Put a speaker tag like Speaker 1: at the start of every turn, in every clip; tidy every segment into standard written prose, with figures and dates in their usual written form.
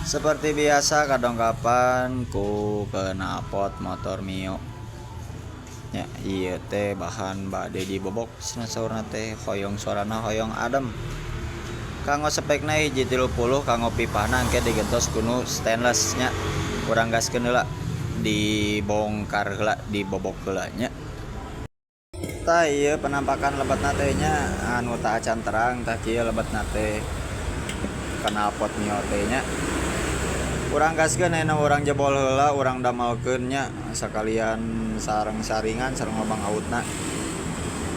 Speaker 1: Seperti biasa kadang kapan ku knalpot motor Mio ya iya teh bahan bade dibobok saurna teh hoyong suarana hoyong adem kanggo spekna hiji 30 kanggo pipahna engke digentos kuno stainless nya urang gaskeun heula dibongkar heula dibobok heula nya tah ieu penampakan lebetna teh nya anu tah acan terang tah kieu lebetna teh knalpot Mio teh nya urang gaskeun aya urang jebol heula urang damelkeun nya sakalian sareng saringan sareng lobang autna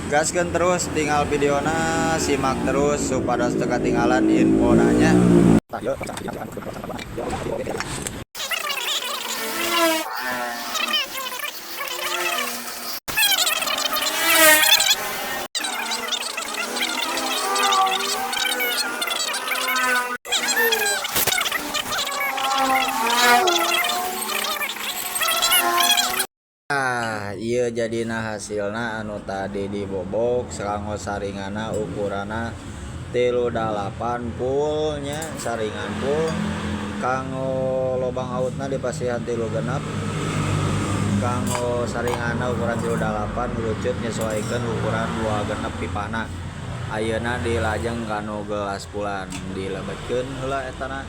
Speaker 1: gaskeun terus tinggal videona simak terus supados teu katinggalan info nya. Ieu jadina hasilna anu tadi dibobok kanggo saringanna ukurana 38 full nya saringan full kanggo lobang autna dipasihan 36 kanggo saringanna ukuran 38 merucut nyesuaikeun ukuran 26 pipana ayeuna dilajeng kanu gelas pulan dilebetkeun heula etana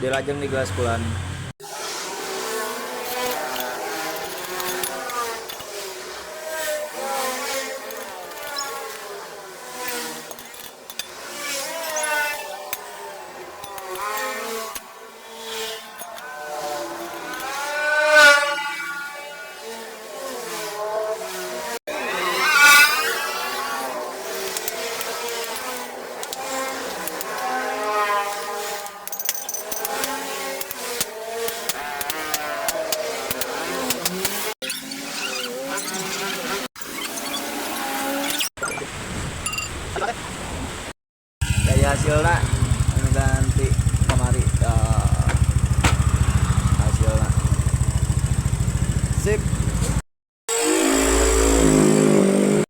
Speaker 1: dilajeng di gelas pulan. Kayak hasilnya ganti kemari hasilnya sip.